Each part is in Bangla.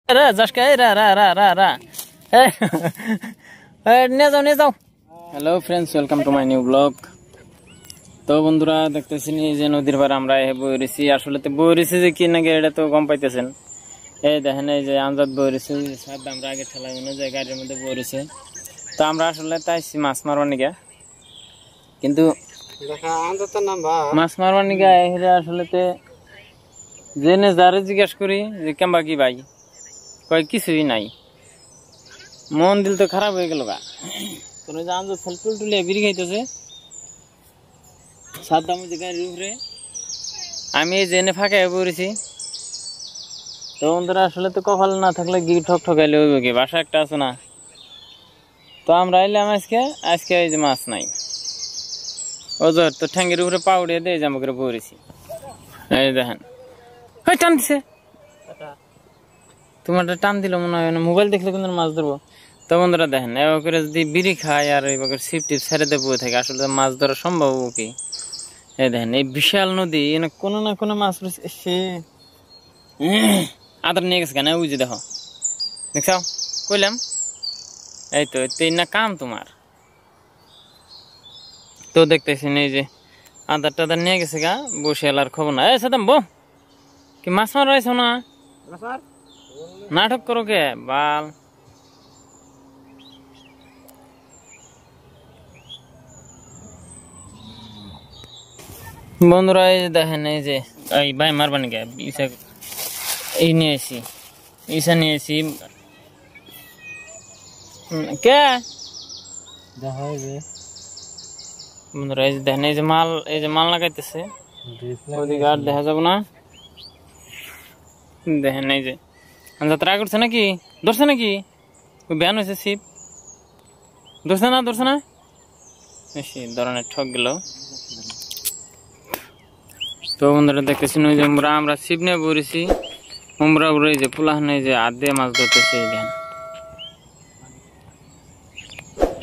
রে যাসকে রা রা রা রা রা নিয়ে যাও নিয়ে যাও। Hello friends, welcome to my new blog. তো বন্ধুরা দেখতেছেন এই যে নদীর পাড়ে আমরা বইরেছি। আসলে তো বইরেছি যে কি নাকি এটা তো গম পাইতেছেন। এই দেখেন এই যে আমজাদ বইরেছি, সাথে আমরা আগে ঠেলা যে গাড়ির মধ্যে বইরেছে। তো আমরা আসলে তাই মাছ মারবার নিগা, কিন্তু মাছ মারবার নিগা আসলে জেনে যারে জিজ্ঞাস করি যে কেমবা কি ভাই, কয় কিছুই নাই। মন দিল তো খারাপ হয়ে গেল গা। তোর যে আমজাদ ফুল টুলিয়া বিড়ি খাইতেছে সাদা মধ্যে গাড়ির উপরে, আমি এই জেনে ফাঁকা হয়ে পড়েছি। তো বন্ধুরা আসলে তো কপাল না থাকলে গি ঠক ঠকাইলে হইব কি, বাসা একটা আছে না। তো আমরা এলাম আজকে এই যে মাছ নাই। ওজোর তো ঠ্যাঙ্গের উপরে পাউড়িয়ে দিয়ে জামা করে পড়েছি। এই দেখেন টান দিছে, তোমার টান দিল মনে হয় না, মোবাইল দেখলে কিন্তু মাছ ধরবো। তো বন্ধুরা দেখেন এবার করে যদি বিড়ি খায় আর এবার সিপ টিপ ছেড়ে দিয়ে বয়ে থাকে, আসলে মাছ ধরা সম্ভব কি? এই দেখেন এই বিশাল নদী, কোনো না কোনো মাছ সে আদার নিয়ে গেছে কেন, ওই যে দেখো দেখছাও কইলাম। এই তো এই না কাম তোমার। তো দেখতেছি এই যে আদার টাদার নিয়ে গেছে গা, বসে এলার খবর না। এই সাদাম বো কি মাছ মার রয়েছ না, নাটক করো কে বাল। বন্ধুরা এই যে দেখেন এই যে এই ভাই মারবানি কে ইসা, এই নিয়েছি ইসা নিয়েছি কে বন্ধুরা। এই যে দেখেন এই যে মাল লাগাইতেছে, ওদিকে আর দেখা যাবো না। দেখেন এই যে যাত্রা করছে নাকি, ধরছে নাকি ব্যান হয়েছে শিব, ধরছে না বেশি ধরনের ঠক গেল। তো বন্ধুরা দেখতেছি ওই যে আমরা শিব নিয়ে বলেছি, আমরা এই যে পুলাহান এই যে হাত দিয়ে মাছ ধরতেছে।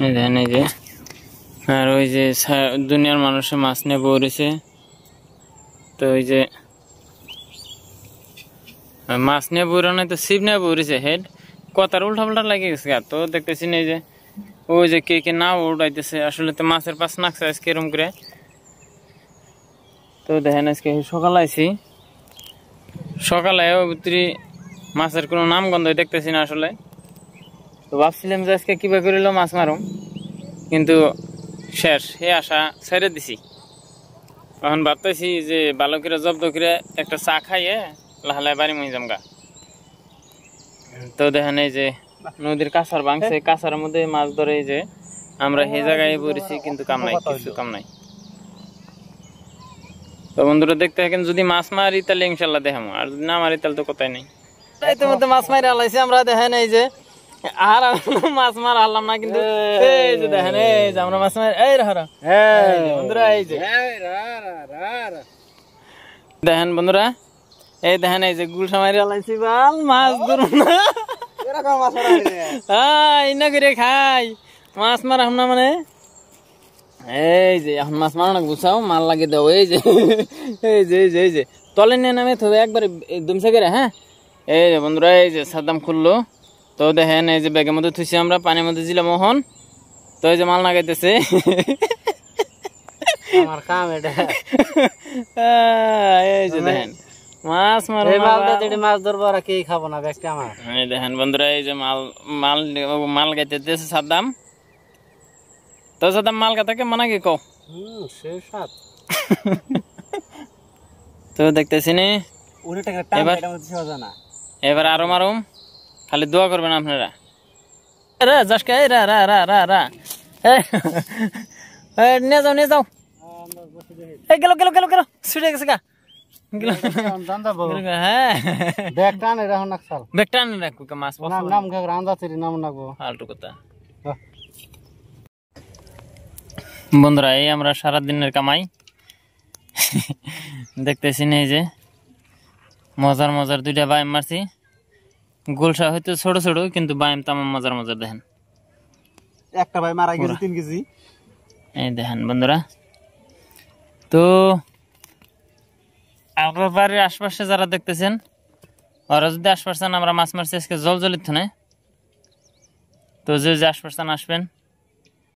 এই দেখেন এই যে, আর ওই যে দুনিয়ার মানুষের মাছ নিয়ে বলেছে। তো ওই যে মাছ নিয়ে বইরা নাই তো শিব নিয়ে বইরেছে, হেড কথার উল্টা পাল্টা লাগে গেছে। তো দেখতেছি এই যে ওই যে কে না উড়াইতেছে, আসলে তো মাছের পাশ নাকছে আজকে এরম করে। তো দেখেন আজকে সকালে আইছি, সকালে ভিতরে মাছের কোনো নাম গন্ধ দেখতেছি না আসলে। তো ভাবছিলাম যে আজকে কিবা করিল মাছ মারুম, কিন্তু শেষ হে আশা ছেড়ে দিছি। এখন ভাবতেছি যে ভালো করে জব্দ করে একটা চা খাইয়ে লাহালায় বাড়ি মহি যামগা। তো দেখেন এই যে নদীর কাছার ভাঙছে, কাছার মধ্যে মাছ ধরে এই যে আমরা সেই জায়গায় পড়েছি, কিন্তু কাম নাই, কিছু কাম নাই। তো বন্ধুরা দেখতে থাকেন, যদি মাছ মারি তাহলে ইনশাল্লাহ দেখাম, আর যদি না মারি তাহলে তো কথাই নেই। ইতিমধ্যে মাছ মারি আলাইছি আমরা, দেখেন এই যে আর মাছ মার আনলাম না, কিন্তু এই যে দেখেন এই যে আমরা মাছ মারি এই রাহা বন্ধুরা, এই যে দেখেন বন্ধুরা, এই দেখেন এই যে গুলশা মারি আলাইছি, বাল মাছ ধরুন না ইনা করে খাই মাছ মারা না মানে। এই যে এখন মাছ মারা না, গুছাও মাল লাগিয়ে দাও। এই যে এই যে তলে নিয়ে নামে তবে একবারে দুমসে করে। হ্যাঁ এই যে বন্ধুরা এই যে সাদ্দাম খুললো। তো দেখেন এই যে ব্যাগের মধ্যে থুইছি আমরা, পানির মধ্যে দিলাম মোহন। তো এই যে মাল লাগাইতেছে আমার কাম এটা। এই যে দেখেন মাছ মারো, মাছ ধরবো আর কি খাবো না ব্যাগটা আমার। এই দেখেন বন্ধুরা এই যে মাল গাইতেছে সাদ্দাম। তো সাদ্দাম মাল গাতাকে মানা কি কও? তো দেখতেছি নি এবার আরো মারুম, খালি দোয়া করবেন আপনারা। রে যাসকে রা রা রা রা রা নিয়ে যাও এই গেল ছুটে গেছে গা। বন্ধুরা এই আমরা সারাদিনের কামাই দেখতেছি এই যে মজার দুইটা বাইম মারছি। গোলসা হয়তো ছোট কিন্তু বাইম তামাম মজার দেখেন। একটা ভাই মারা গেছে 3 কেজি। এই দেখেন বন্ধুরা, তো আপনার বাড়ির আশপাশে যারা দেখতেছেন ওরা যদি আসপারছেন আমরা মাছ মারছি আজকে জল জলিত না, তো যে আসপারছেন আসবেন।